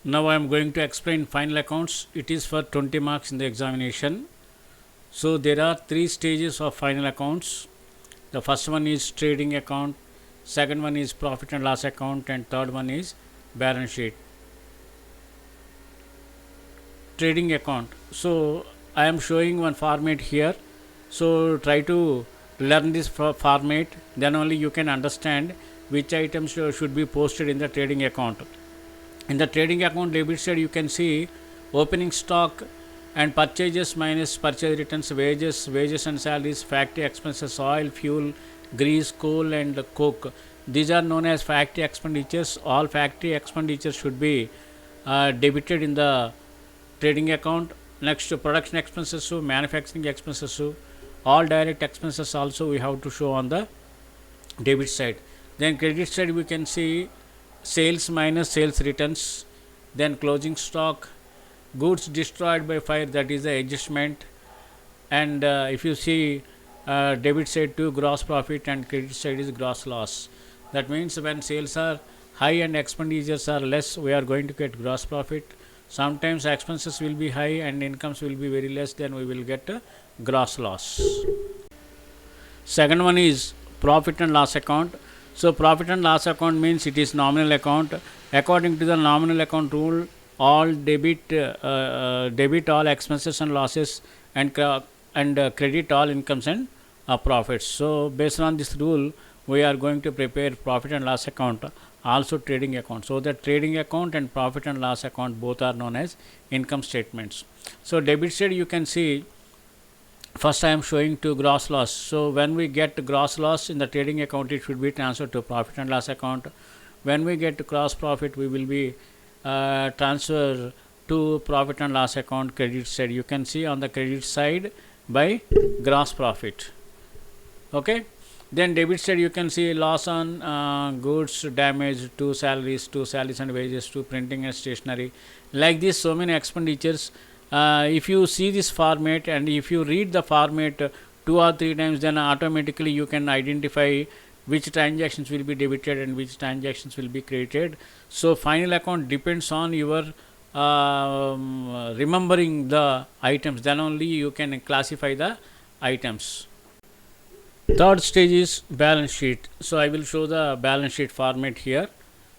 Now I am going to explain final accounts. It is for 20 marks in the examination. So there are 3 stages of final accounts. The first one is trading account, second one is profit and loss account, and third one is balance sheet. Trading account. So I am showing one format here. So try to learn this format, then only you can understand which items should be posted in the trading account. In the trading account debit side, you can see opening stock and purchases minus purchase returns, wages and salaries, factory expenses, oil, fuel, grease, coal and coke. These are known as factory expenditures. All factory expenditures should be debited in the trading account. Next, production expenses, manufacturing expenses, all direct expenses also we have to show on the debit side. Then credit side, we can see sales minus sales returns, then closing stock, goods destroyed by fire, that is the adjustment, and if you see debit side to gross profit and credit side is gross loss. That means when sales are high and expenditures are less, we are going to get gross profit. Sometimes expenses will be high and incomes will be very less, then we will get a gross loss. Second one is profit and loss account. So profit and loss account means it is nominal account. According to the nominal account rule, all debit all expenses and losses, and credit all incomes and profits. So based on this rule, we are going to prepare profit and loss account, also trading account. So the trading account and profit and loss account both are known as income statements. So debit side, you can see first I am showing to gross loss. So when we get gross loss in the trading account, it should be transferred to profit and loss account. When we get gross profit, we will be transfer to profit and loss account credit side. You can see on the credit side by gross profit. Okay. Then debit side, you can see loss on goods, damage to salaries and wages, to printing and stationery. Like this, so many expenditures. If you see this format and if you read the format 2 or 3 times, then automatically you can identify which transactions will be debited and which transactions will be credited. So final account depends on your remembering the items, then only you can classify the items. Third stage is balance sheet. So I will show the balance sheet format here.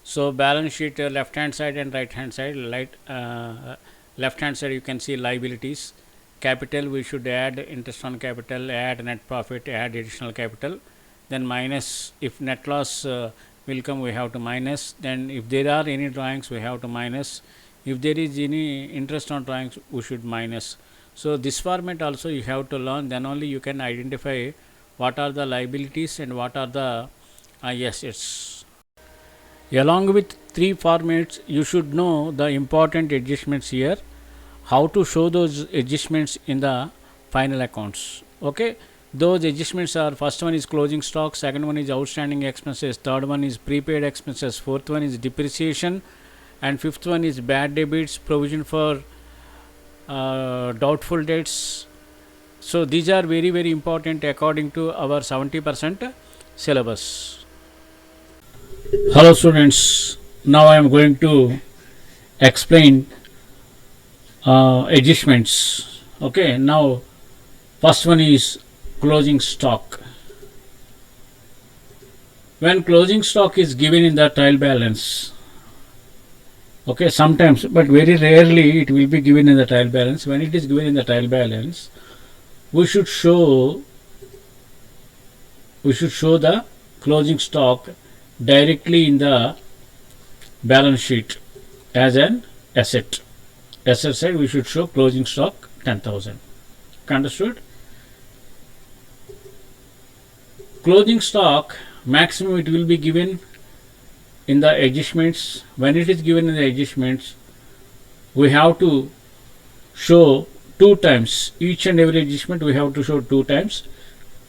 So balance sheet, left hand side and right hand side. Left hand side, you can see liabilities. Capital, we should add interest on capital, add net profit, add additional capital. Then minus, if net loss will come, we have to minus. Then if there are any drawings, we have to minus. If there is any interest on drawings, we should minus. So this format also you have to learn, then only you can identify what are the liabilities and what are the assets. Along with 3 formats, you should know the important adjustments here, how to show those adjustments in the final accounts. Okay, those adjustments are: first one is closing stock, second one is outstanding expenses, third one is prepaid expenses, fourth one is depreciation, and fifth one is bad debits, provision for doubtful debts. So these are very, very important according to our 70% syllabus. Hello students, now I am going to explain adjustments. Okay, now first one is closing stock. When closing stock is given in the trial balance, okay, sometimes, but very rarely it will be given in the trial balance. When it is given in the trial balance, we should show the closing stock directly in the balance sheet as an asset. Asset side, we should show closing stock 10,000. Understood? Closing stock maximum it will be given in the adjustments. When it is given in the adjustments, we have to show 2 times. Each and every adjustment we have to show 2 times.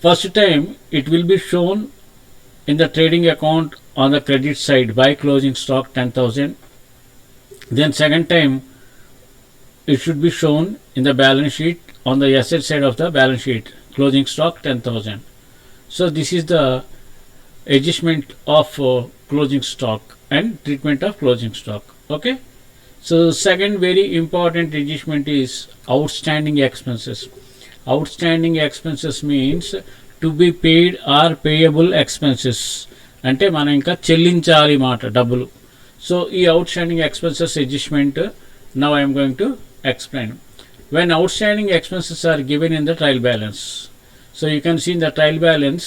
First time it will be shown in the trading account on the credit side by closing stock 10,000. Then second time it should be shown in the balance sheet on the asset side of the balance sheet, closing stock 10,000. So this is the adjustment of closing stock and treatment of closing stock. Okay, So second very important adjustment is outstanding expenses. Outstanding expenses means to be paid or payable expenses, అంటే మనం ఇంకా చెల్లించాలి మాట డబ్బులు. So ఈ outstanding expenses adjustment now I'm going to explain. When outstanding expenses are given in the trial balance, so you can see in the trial balance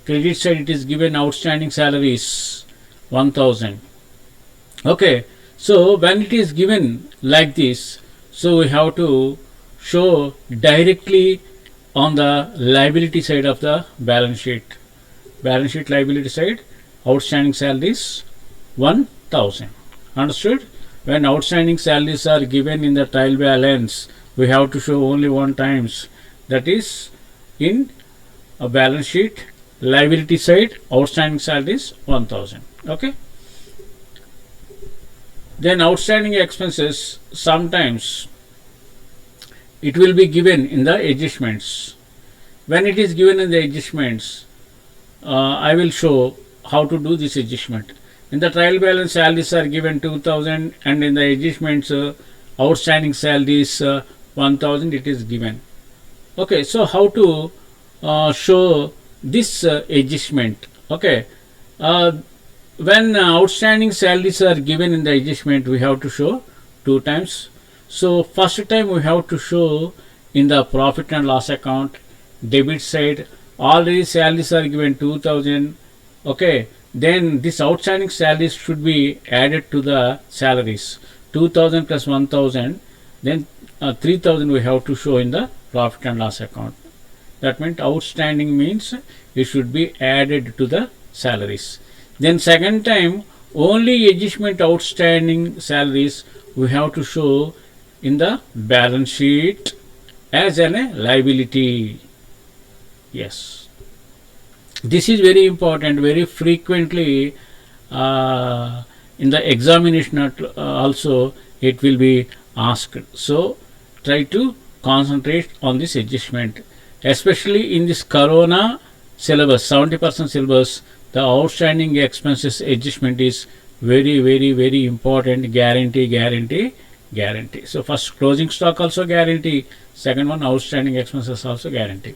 credit side it is given outstanding salaries 1000. Okay, so when it is given like this, so we have to show directly on the liability side of the balance sheet. Balance sheet liability side, outstanding salaries 1000. Understood? When outstanding salaries are given in the trial balance, we have to show only one times, that is in a balance sheet liability side outstanding salaries 1000. Okay, then outstanding expenses sometimes it will be given in the adjustments. When it is given in the adjustments, I will show how to do this adjustment. In the trial balance salaries are given 2000 and in the adjustments outstanding salaries 1000 it is given. Okay, so how to show this adjustment? Okay, when outstanding salaries are given in the adjustment, we have to show two times. So first time we have to show in the profit and loss account debit side, already salaries are given 2000. Okay, then this outstanding salaries should be added to the salaries 2000 plus 1000, then 3000 we have to show in the profit and loss account. That means outstanding means it should be added to the salaries. Then second time only adjustment outstanding salaries we have to show in the balance sheet as a liability. Yes, this is very important, very frequently in the examination also it will be asked. So try to concentrate on this adjustment, especially in this corona syllabus, 70% syllabus. The outstanding expenses adjustment is very very very important. Guarantee. So first closing stock also guarantee, second one outstanding expenses also guarantee.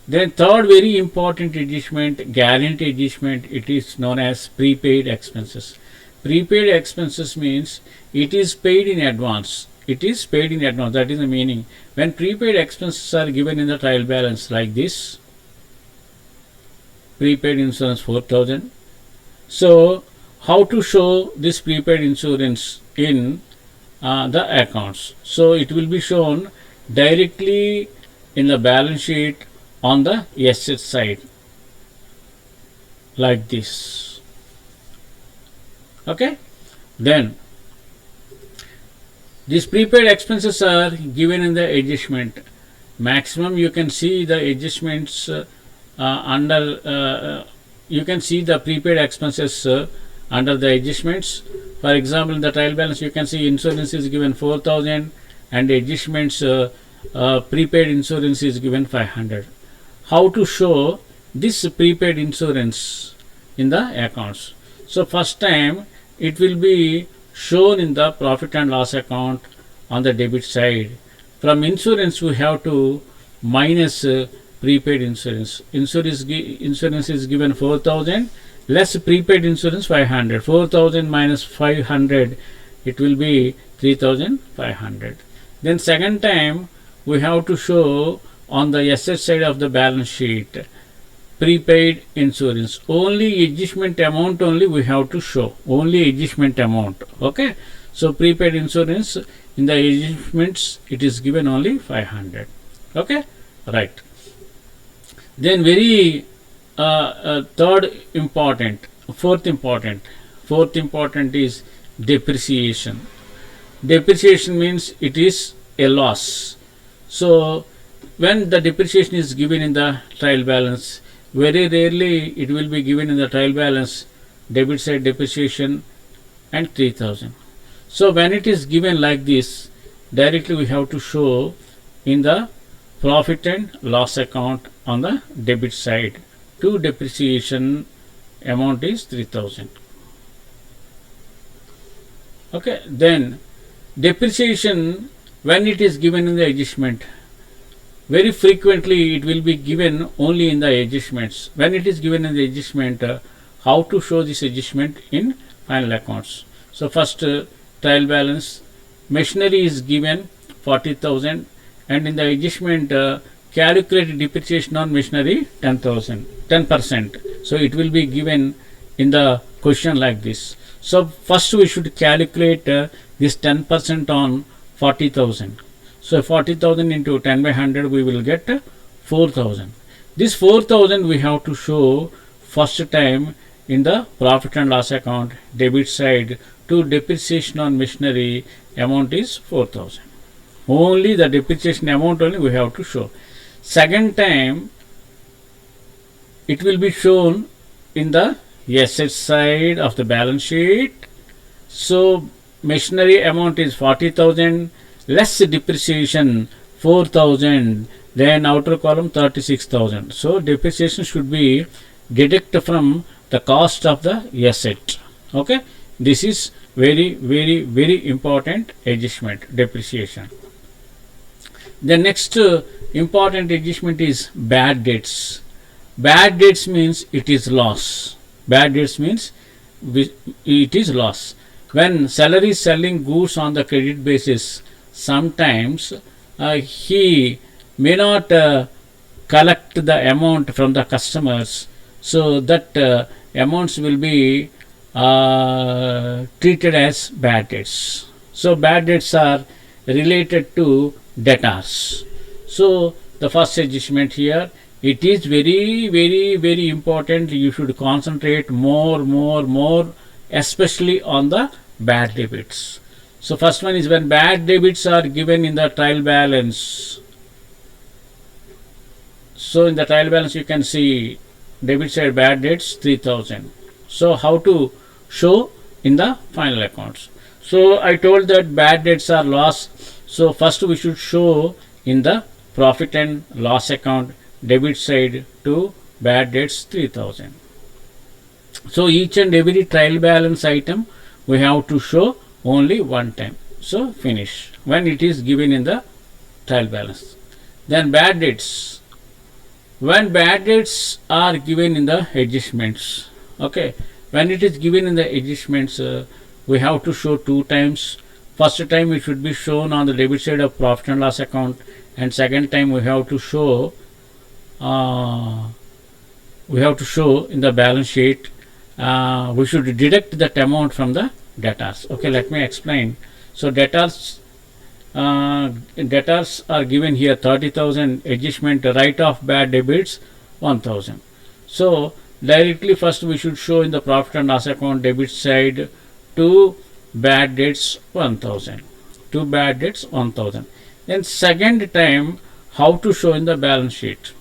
Then third very important adjustment, guarantee adjustment, it is known as prepaid expenses. Prepaid expenses means it is paid in advance. It is paid in advance, that is the meaning. When prepaid expenses are given in the trial balance like this, prepaid insurance 4000. So how to show this prepaid insurance in the accounts? So it will be shown directly in the balance sheet on the asset side like this. Okay, then these prepaid expenses are given in the adjustment. Maximum you can see the adjustments under you can see the prepaid expenses under the adjustments. For example, in the trial balance you can see insurance is given 4000 and adjustments prepaid insurance is given 500. How to show this prepaid insurance in the accounts? So first time it will be shown in the profit and loss account on the debit side. From insurance we have to minus prepaid insurance. Insurance is given 4000 less prepaid insurance 500. 4000 minus 500 it will be 3500. Then second time we have to show on the asset side of the balance sheet prepaid insurance. Only adjustment amount only we have to show, only adjustment amount. Okay, so prepaid insurance in the adjustments it is given only 500. Okay, right. Then very fourth important is depreciation. Depreciation means it is a loss. So when the depreciation is given in the trial balance, very rarely it will be given in the trial balance debit side depreciation and 3000. So when it is given like this, directly we have to show in the profit and loss account on the debit side. To depreciation amount is 3000. Okay, then Depreciation, when it is given in the adjustment, very frequently it will be given only in the adjustments. When it is given in the adjustment, how to show this adjustment in final accounts? So first, trial balance, machinery is given 40,000, and in the adjustment, calculate depreciation on machinery 10%. So it will be given in the question like this. So first we should calculate this 10% on 40,000. So 40,000 into 10 by 100, we will get 4,000. This 4,000 we have to show first time in the profit and loss account debit side to depreciation on machinery amount is 4,000. Only the depreciation amount only we have to show. Second time it will be shown in the asset side of the balance sheet. So machinery amount is 40,000 less depreciation 4,000, then outer column 36,000. So depreciation should be deducted from the cost of the asset. Okay, this is very important adjustment, depreciation. The next important adjustment is bad debts. Bad debts means it is loss. Bad debts means it is loss. When seller is selling goods on the credit basis, sometimes he may not collect the amount from the customers, so that amounts will be treated as bad debts. So bad debts are related to debtors. So the first adjustment here, it is very important. You should concentrate more especially on the bad debits. So first one is when bad debits are given in the trial balance. So in the trial balance you can see debit side bad debts 3,000. So how to show in the final accounts? So I told that bad debts are loss. So first we should show in the profit and loss account debit side to bad debts 3,000. So each and every trial balance item we have to show only one time. So finish when it is given in the trial balance. Then bad debts. When bad debts are given in the adjustments, okay, when it is given in the adjustments, we have to show two times. First time it should be shown on the debit side of profit and loss account, and second time we have to show in the balance sheet. We should deduct that amount from the debtors. Okay, let me explain. So debtors are given here 30,000, adjustment write off bad debits 1,000. So directly first we should show in the profit and loss account debit side to bad debts 1,000. To bad debts 1,000. Then second time how to show in the balance sheet.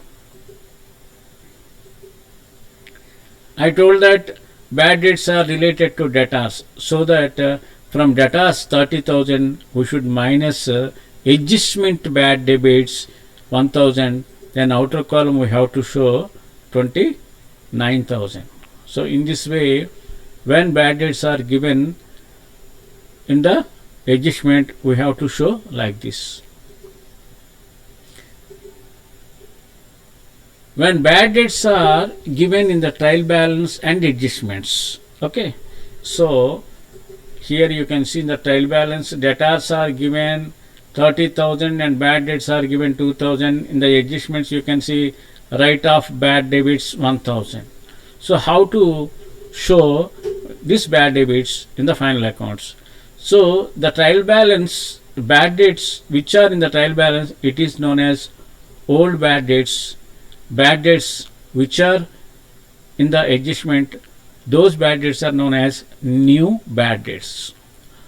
I told that bad debts are related to debtors, so that from debtors 30,000 we should minus adjustment bad debits 1,000. Then outer column we have to show 29,000. So in this way, when bad debts are given in the adjustment, we have to show like this. When bad debts are given in the trial balance and adjustments, okay, so here you can see in the trial balance debtors are given 30,000 and bad debts are given 2,000. In the adjustments you can see write off bad debits 1,000. So how to show this bad debits in the final accounts? So the trial balance bad debts which are in the trial balance, it is known as old bad debts. Bad debts which are in the adjustment, those bad debts are known as new bad debts.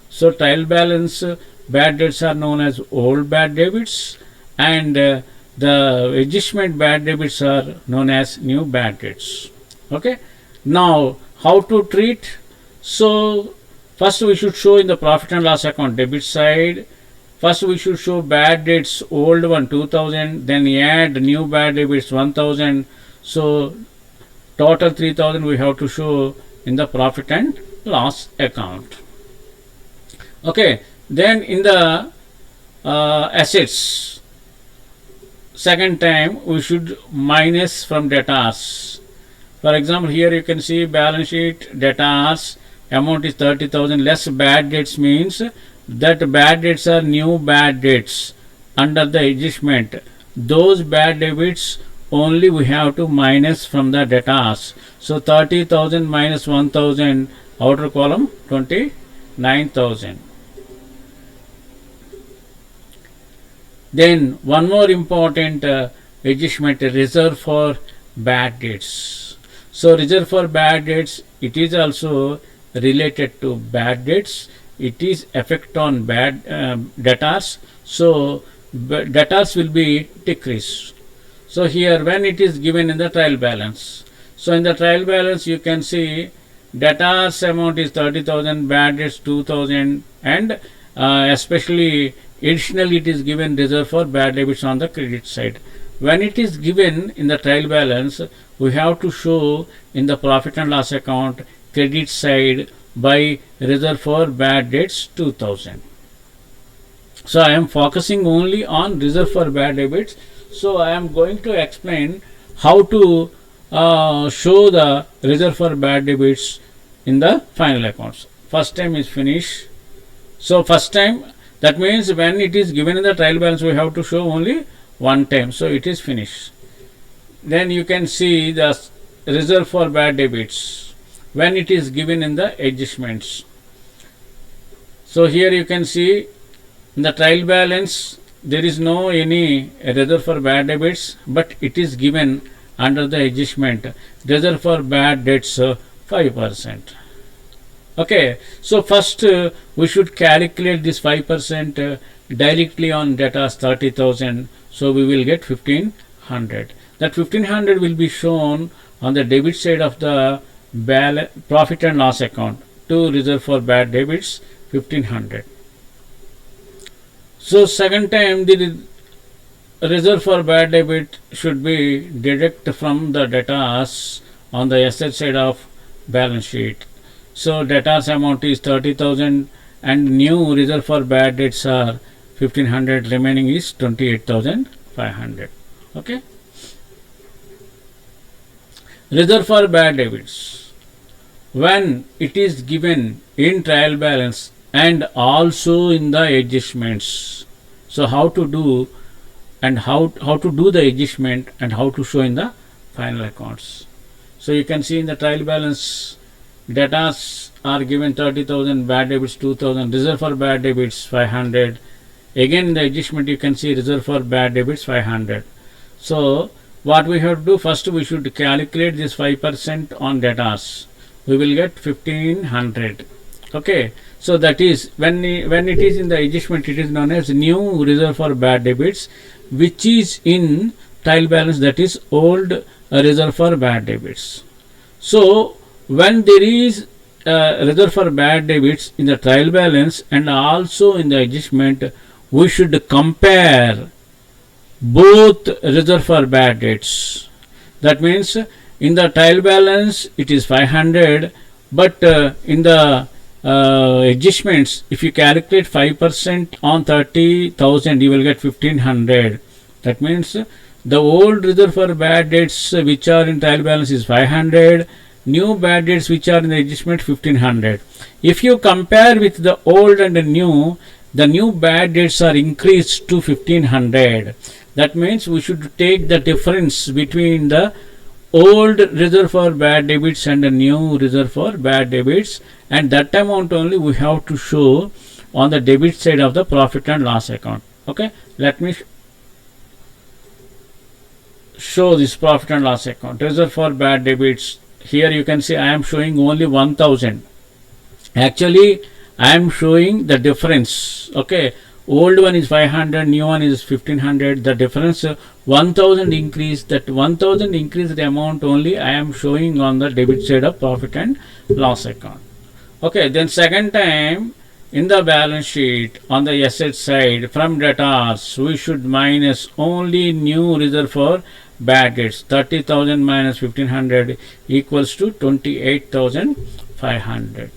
So trial balance bad debts are known as old bad debits, and the adjustment bad debits are known as new bad debts. Okay, now how to treat? So first we should show in the profit and loss account debit side. First we should show bad debts old one 2,000, then add new bad debits 1,000. So total 3,000 we have to show in the profit and loss account. Okay, Then in the assets, second time we should minus from debtors. For example, here you can see balance sheet debtors amount is 30,000 less bad debts, means that bad debts are new bad debts under the adjustment. Those bad debits only we have to minus from the debtors. So 30,000 minus 1,000, outer column 29,000. Then one more important adjustment, reserve for bad debts. So reserve for bad debts, it is also related to bad debts. It is effect on bad debtors. So debtors will be decreased. So here when it is given in the trial balance. So in the trial balance you can see debtors amount is 30,000, bad debts 2,000, and especially additionally it is given reserve for bad debits on the credit side. When it is given in the trial balance, we have to show in the profit and loss account credit side by reserve for bad debts 2,000. So I am focusing only on reserve for bad debits. So I am going to explain how to show the reserve for bad debits in the final accounts. First time is finish. So first time, that means when it is given in the trial balance we have to show only one time. So it is finished. Then you can see the reserve for bad debits when it is given in the adjustments. So here you can see in the trial balance there is no any reserve for bad debits, but it is given under the adjustment reserve for bad debts 5%. Okay, so first we should calculate this 5% directly on debtors 30,000. So we will get 1,500. That 1,500 will be shown on the debit side of the profit and loss account to reserve for bad debits 1,500. So second time the reserve for bad debit should be deduct from the debtors on the asset side of balance sheet. So debtors amount is 30,000 and new reserve for bad debts are 1,500, remaining is 28,500. Okay. Reserve for bad debits, when it is given in trial balance and also in the adjustments. So how to do and how to do the adjustment and how to show in the final accounts. So you can see in the trial balance debtors are given 30,000, bad debits 2,000, reserve for bad debits 500. Again in the adjustment you can see reserve for bad debits 500. So what we have to do, first we should calculate this 5% on debtors. We will get 1,500. Okay, so that is when it is in the adjustment, it is known as new reserve for bad debits, which is in trial balance, that is old reserve for bad debits. So when there is reserve for bad debits in the trial balance and also in the adjustment, we should compare both reserve for bad debts. That means in the trial balance it is 500, but in the adjustments, if you calculate 5% on 30,000, you will get 1,500. That means the old reserve for bad debts which are in trial balance is 500, new bad debts which are in the adjustment 1,500. If you compare with the old and the new bad debts are increased to 1,500. That means we should take the difference between the old reserve for bad debits and the new reserve for bad debits, and that amount only we have to show on the debit side of the profit and loss account. Okay, let me show this profit and loss account. Reserve for bad debits, here you can see I am showing only 1,000. Actually I am showing the difference. Okay, old one is 500, new one is 1,500. The difference 1,000 increase, that 1,000 increased amount only I am showing on the debit side of profit and loss account. Okay, then second time in the balance sheet on the asset side from debtors we should minus only new reserve for bad debts. 30,000 minus 1,500 equals to 28,500.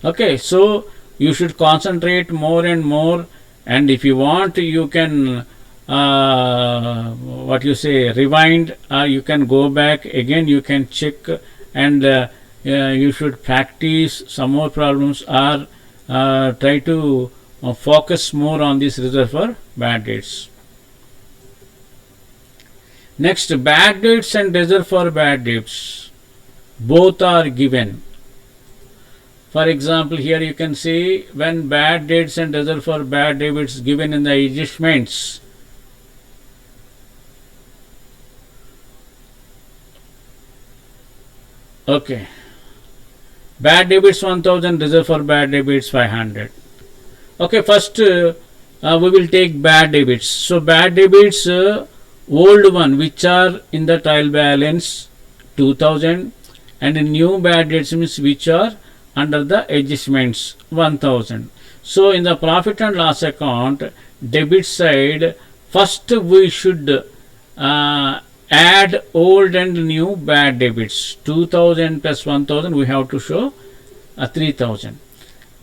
Okay, so you should concentrate more and more, and if you want you can what you say, rewind, or you can go back again, you can check, and you should practice some more problems, or try to focus more on this reserve for bad debts. Next, bad debts and reserve for bad debts both are given. For example, here you can see when bad debts and reserve for bad debts given in the adjustments. Okay, bad debits 1000, reserve for bad debits 500. Okay, first we will take bad debits. So bad debits, old one which are in the trial balance 2000, and new bad debts means which are under the adjustments 1000. So in the profit and loss account debit side, first we should add old and new bad debits. 2000 plus 1000, we have to show 3000.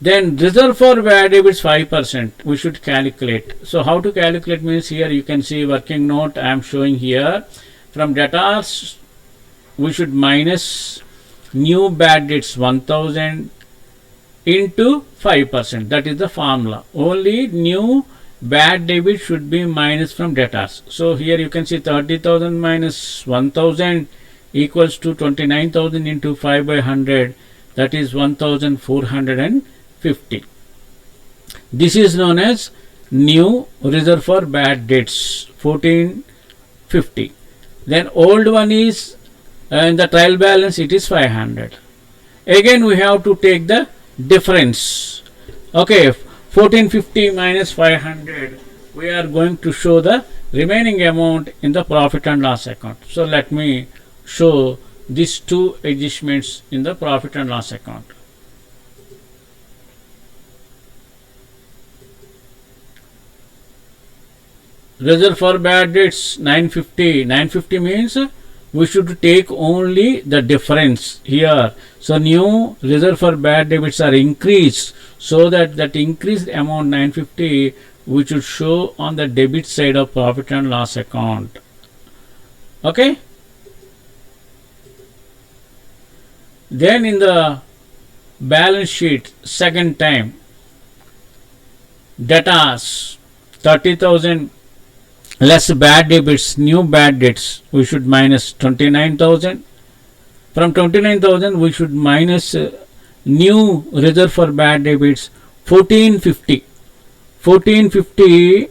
Then reserve for bad debits 5% we should calculate. So how to calculate means, here you can see working note I am showing here. From debtors we should minus new bad debts 1000 into 5%. That is the formula. Only new bad debit should be minus from debtors. So here you can see 30,000 minus 1000 equals to 29,000 into 5 by 100, that is 1450. This is known as new reserve for bad debts 1450. Then old one is in the trial balance, it is 500. Again we have to take the difference. Okay, 1450 minus 500, we are going to show the remaining amount in the profit and loss account. So let me show these two adjustments in the profit and loss account. Reserve for bad debts 950. 950 means we should take only the difference here. So new reserve for bad debits are increased, so that increased amount 950 we should show on the debit side of profit and loss account. Okay. Then in the balance sheet, second time, debtors 30,000 less bad debits, new bad debts we should minus 29,000. From 29,000 we should minus new reserve for bad debits 1450. 1450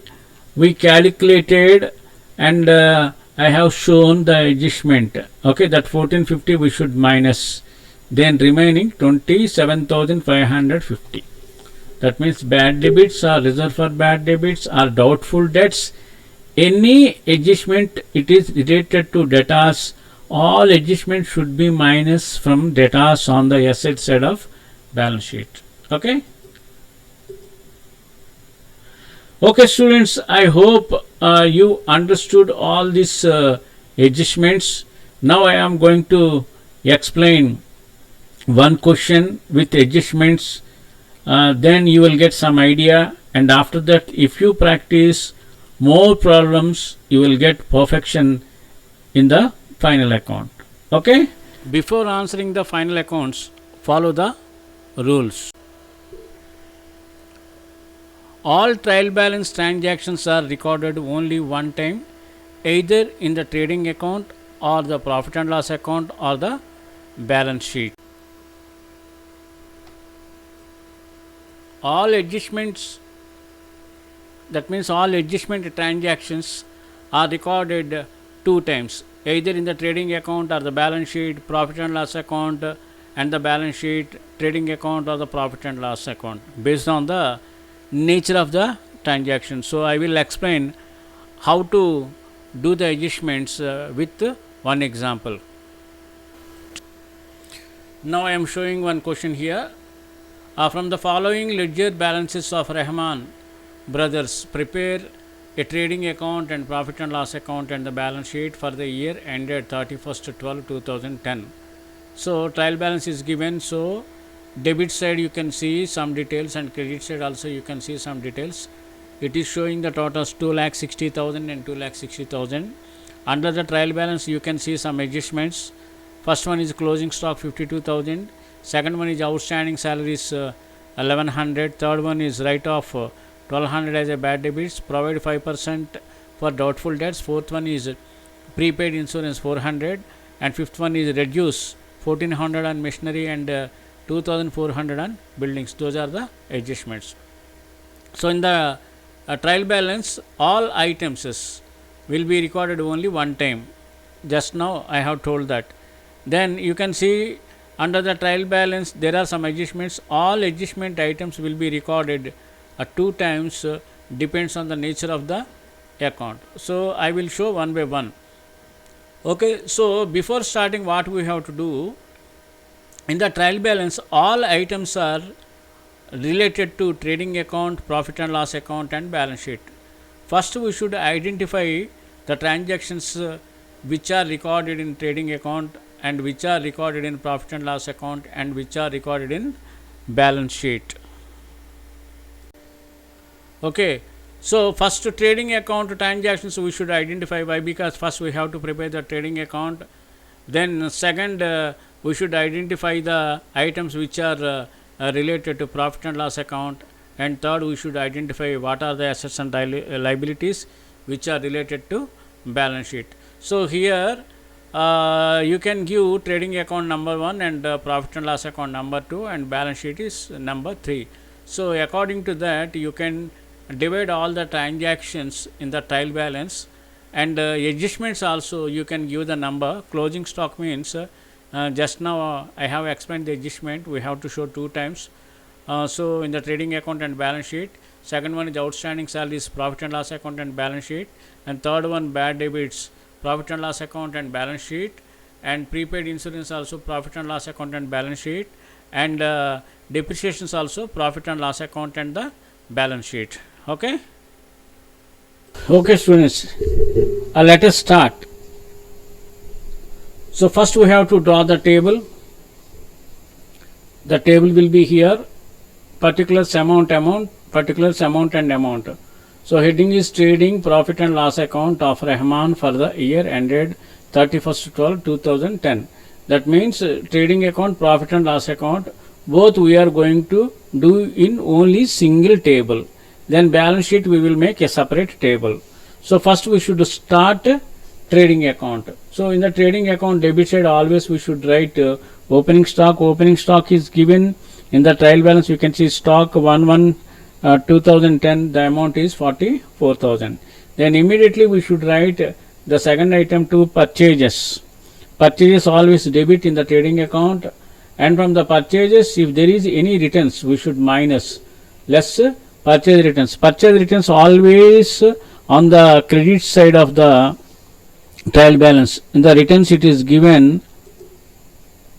we calculated, and I have shown the adjustment. Okay, that 1450 we should minus, then remaining 27,550. That means bad debits or reserve for bad debits are doubtful debts. Any adjustment it is related to debtors, all adjustments should be minus from debtors on the asset side of balance sheet. Okay. Okay students, I hope you understood all these adjustments. Now I am going to explain one question with adjustments, then you will get some idea, and after that if you practice more problems you will get perfection in the final account. Okay. Before answering the final accounts, follow the rules. All trial balance transactions are recorded only one time, either in the trading account or the profit and loss account or the balance sheet. All adjustments, that means all adjustment transactions are recorded two times, either in the trading account or the balance sheet, profit and loss account and the balance sheet, trading account or the profit and loss account, based on the nature of the transaction. So I will explain how to do the adjustments with one example. Now I am showing one question here. From the following ledger balances of Rahman brothers, prepare a trading account and profit and loss account and the balance sheet for the year ended 31st 12 2010. So trial balance is given, so debit side you can see some details, and credit side also you can see some details. It is showing the totals 2,60,000 and 2,60,000. Under the trial balance you can see some adjustments. First one is closing stock 52,000. Second one is outstanding salaries 1,100. Third one is write off 1,200 as a bad debits. Provide 5% for doubtful debts. Fourth one is prepaid insurance 400, and fifth one is reduce 1,400 on machinery and 2,400 on buildings. Those are the adjustments. So in the trial balance, all items will be recorded only one time. Just now I have told that. Then you can see under the trial balance there are some adjustments. All adjustment items will be recorded 2 times, depends on the nature of the account. So I will show one by one. Okay, so before starting, what we have to do, in the trial balance all items are related to trading account, profit and loss account and balance sheet. First we should identify the transactions which are recorded in trading account and which are recorded in profit and loss account and which are recorded in balance sheet. Okay, so first trading account transactions we should identify. Why? Because first we have to prepare the trading account. Then second we should identify the items which are related to profit and loss account, and third we should identify what are the assets and liabilities which are related to balance sheet. So here you can give trading account number 1 and profit and loss account number 2 and balance sheet is number 3. So according to that you can divide all the transactions in the trial balance, and adjustments also you can give the number. Closing stock means just now I have explained the adjustment, we have to show 2 times. So in the trading account and balance sheet, second one is outstanding salaries, profit and loss account and balance sheet, and third one bad debits, profit and loss account and balance sheet, and prepaid insurance also profit and loss account and balance sheet, and depreciations also profit and loss account and the balance sheet. Okay, students, let us start. So first we have to draw the table. The table will be here, particulars amount, particulars amount and amount. So heading is trading profit and loss account of Rahman for the year ended 31st/12/2010. That means trading account, profit and loss account, both we are going to do in only single table. Then balance sheet we will make a separate table. So first we should start trading account. So in the trading account debit side always we should write opening stock. Opening stock is given in the trial balance. You can see stock 1/1/2010, the amount is 44,000. Then immediately we should write the second item to purchases. Purchases always debit in the trading account, and from the purchases if there is any returns we should minus less purchase returns. Purchase returns always on the credit side of the trial balance. In the returns it is given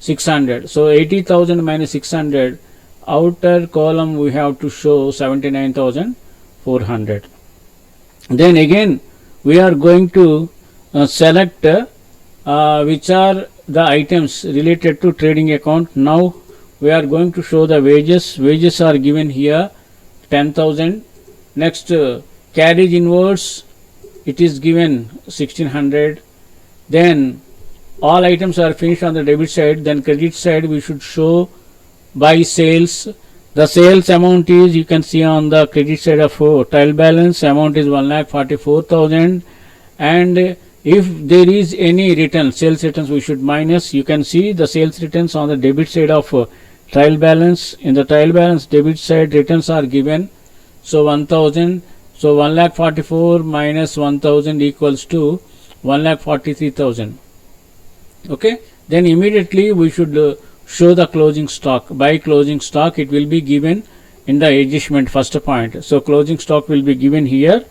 600. So 80,000 minus 600, outer column we have to show 79,400. Then again we are going to select which are the items related to trading account. Now we are going to show the wages. Wages are given here 10,000. Next carriage inwards, it is given 1600. Then all items are finished on the debit side. Then credit side we should show by sales. The sales amount is, you can see on the credit side of trial balance, amount is 1,44,000, and if there is any return, sales returns we should minus. You can see the sales returns on the debit side of trial balance. In the trial balance debit side returns are given, so 1,000. So 1,44,000 minus 1,000 equals to 1,43,000. Okay, then immediately we should show the closing stock. By closing stock it will be given in the adjustment first point. So closing stock will be given here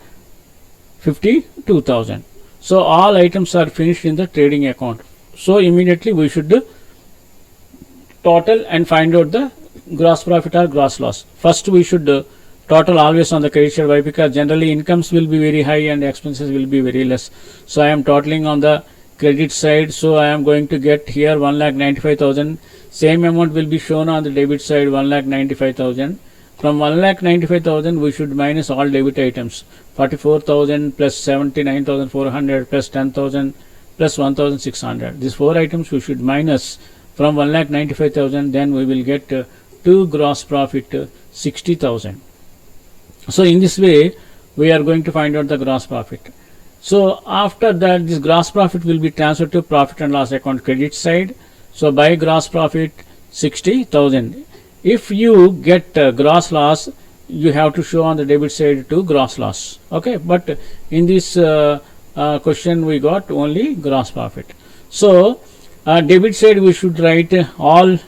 52,000. So all items are finished in the trading account. So immediately we should total and find out the gross profit or gross loss. First we should total always on the credit side. Why? Because generally incomes will be very high and expenses will be very less. So I am totaling on the credit side. So I am going to get here 1,95,000. Same amount will be shown on the debit side, 1,95,000. From 1,95,000 we should minus all debit items, 44,000 plus 79,400 plus 10,000 plus 1,600. These four items we should minus from 1,95,000, then we will get to gross profit 60,000. So in this way we are going to find out the gross profit. So after that, this gross profit will be transferred to profit and loss account credit side. So by gross profit 60,000. If you get gross loss, you have to show on the debit side to gross loss. Okay, but in this question we got only gross profit. So debit side we should write all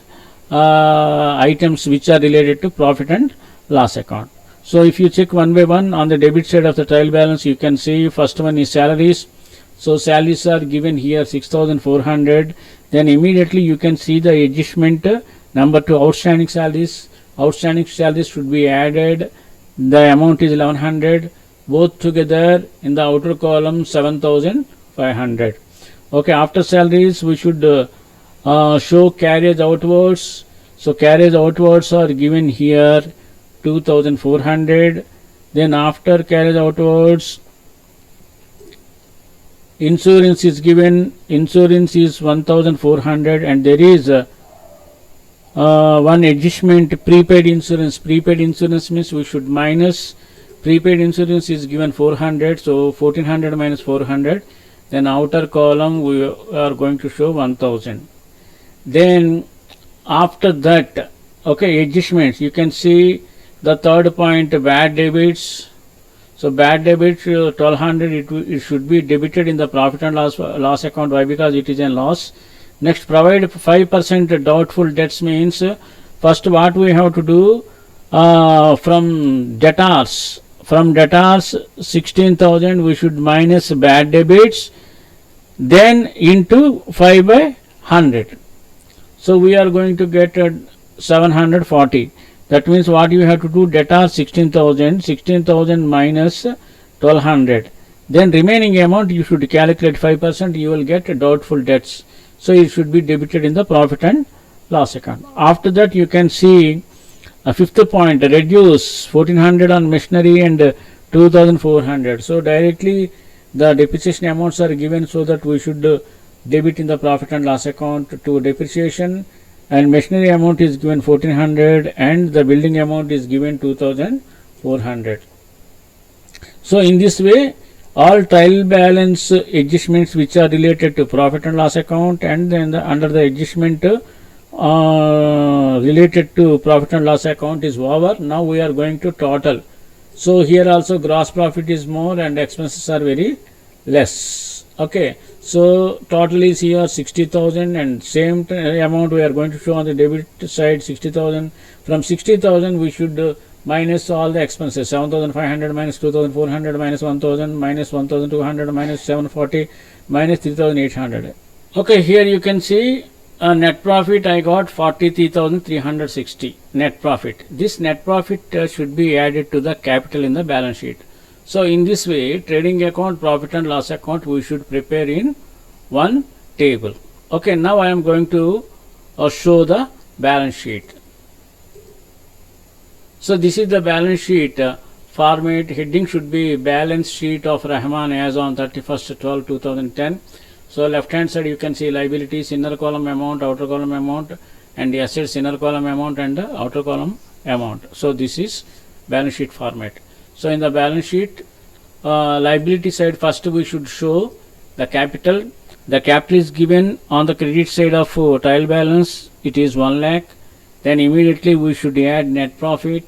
items which are related to profit and loss account. So if you check one by one on the debit side of the trial balance, you can see first one is salaries. So salaries are given here 6,400. Then immediately you can see the adjustment number 2, outstanding salaries. Outstanding salaries should be added. The amount is 1,100. Both together in the outer column 7,500. Okay, after salaries we should show carriage outwards. So carriage outwards are given here 2,400. Then after carriage outwards, insurance is given. Insurance is 1,400, and there is one adjustment, prepaid insurance. Prepaid insurance means we should minus. Prepaid insurance is given 400, so 1,400 minus 400. Then outer column we are going to show 1,000. Then after that, okay, adjustments, you can see the third point, bad debits. So bad debits 1,200, it should be debited in the profit and loss account. Why? Because it is a loss. Next, provide 5% doubtful debts means first what we have to do, from debtors 16,000 we should minus bad debits, then into 5 by 100. So we are going to get 740. That means what you have to do, debtors 16,000 minus 1,200. Then remaining amount you should calculate 5%, you will get doubtful debts. So it should be debited in the profit and loss account. After that you can see a fifth point, reduce 1,400 on machinery and 2,400. So directly the depreciation amounts are given, so that we should debit in the profit and loss account to depreciation, and machinery amount is given 1,400 and the building amount is given 2,400. So in this way all trial balance adjustments which are related to profit and loss account, and then under the adjustment related to profit and loss account is over. Now we are going to total. So here also gross profit is more and expenses are very less. Okay, so total is here 60,000, and same amount we are going to show on the debit side 60,000. From 60,000 we should minus all the expenses, 7,500 minus 2,400 minus 1,000 minus 1,200 minus 740 minus 3,800. Okay, here you can see net profit I got 43,360 net profit. This net profit should be added to the capital in the balance sheet. So in this way, trading account, profit and loss account we should prepare in one table. Okay, now I am going to show the balance sheet. So this is the balance sheet format. Heading should be balance sheet of Rahman as on 31st/12/2010. So left hand side you can see liabilities, inner column amount, outer column amount, and the assets, inner column amount and the outer column amount. So this is balance sheet format. So in the balance sheet liability side, first we should show the capital. The capital is given on the credit side of trial balance, it is 1 lakh. Then immediately we should add net profit.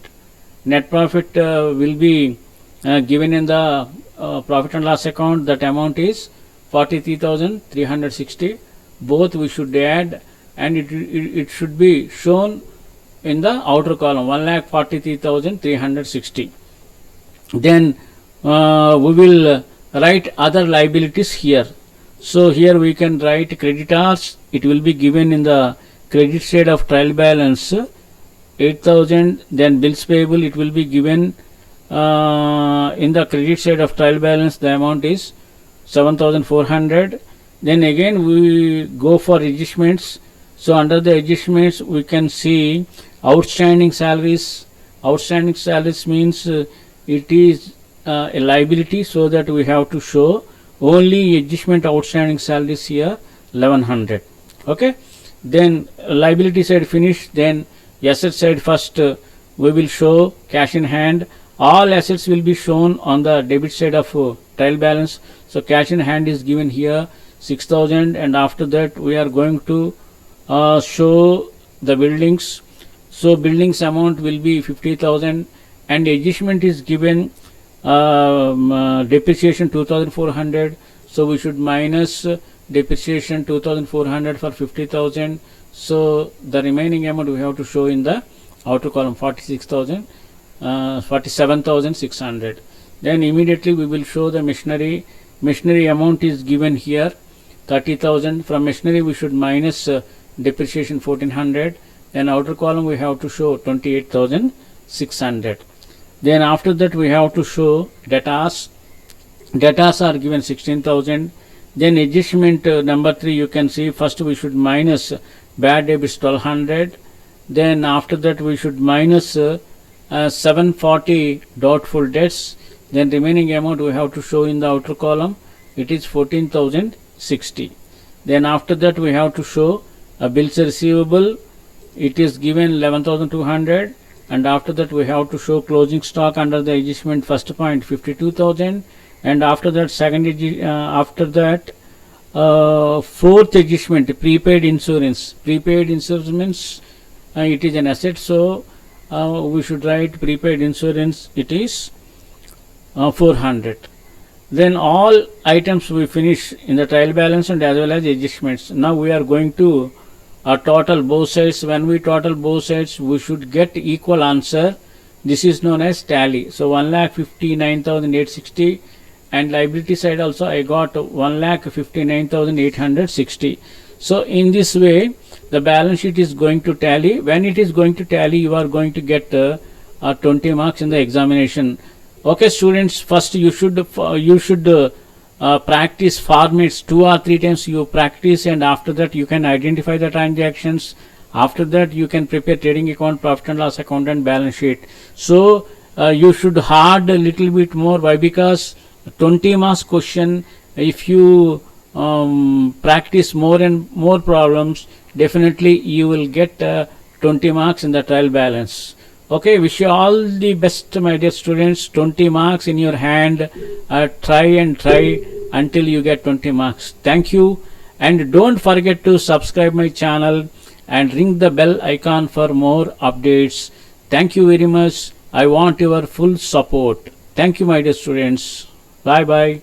Net profit will be given in the profit and loss account. That amount is 43,360. Both we should add, and it should be shown in the outer column, 1,43,360. Then we will write other liabilities here. So here we can write creditors. It will be given in the credit side of trial balance 8,000. Then bills payable, it will be given in the credit side of trial balance. The amount is 7,400. Then again we go for adjustments. So under the adjustments we can see outstanding salaries. Outstanding salaries means it is a liability, so that we have to show only adjustment outstanding salaries here 1100. Okay, then liability side finished, then asset side first we will show cash in hand. All assets will be shown on the debit side of trial balance. So cash in hand is given here 6000, and after that we are going to show the buildings. So buildings amount will be 50,000, and adjustment is given depreciation 2400. So we should minus depreciation 2400 for 50,000. So the remaining amount we have to show in the outer column 47,600. Then immediately we will show the machinery. Machinery amount is given here 30,000. From machinery we should minus depreciation 1400. Then outer column we have to show 28,600. Then after that we have to show debtors. Debtors are given 16,000. Then adjustment number 3, you can see first we should minus bad debits 1200. Then after that we should minus 740 doubtful debts. Then remaining amount we have to show in the outer column, it is 14,060. Then after that we have to show a bills receivable, it is given 11,200. And after that we have to show closing stock under the adjustment first point 52,000. And after that fourth adjustment, prepaid insurance. Prepaid insurance means it is an asset, so we should write prepaid insurance, it is 400. Then all items we finish in the trial balance and as well as adjustments. Now we are going to total both sides. When we total both sides, we should get equal answer. This is known as tally. So 1,59,860, and liability side also I got 1,59,860. So in this way the balance sheet is going to tally. When it is going to tally, you are going to get 20 marks in the examination. Okay students, first you should practice formats 2 or 3 times. You practice, and after that you can identify the transactions. After that you can prepare trading account, profit and loss account and balance sheet. So you should hard a little bit more. Why? Because 20 marks question, if you practice more and more problems, definitely you will get 20 marks in the trial balance. Okay, wish you all the best, my dear students. 20 marks in your hand. Try and try until you get 20 marks. Thank you, and don't forget to subscribe my channel and ring the bell icon for more updates. Thank you very much. I want your full support. Thank you, my dear students. Bye bye.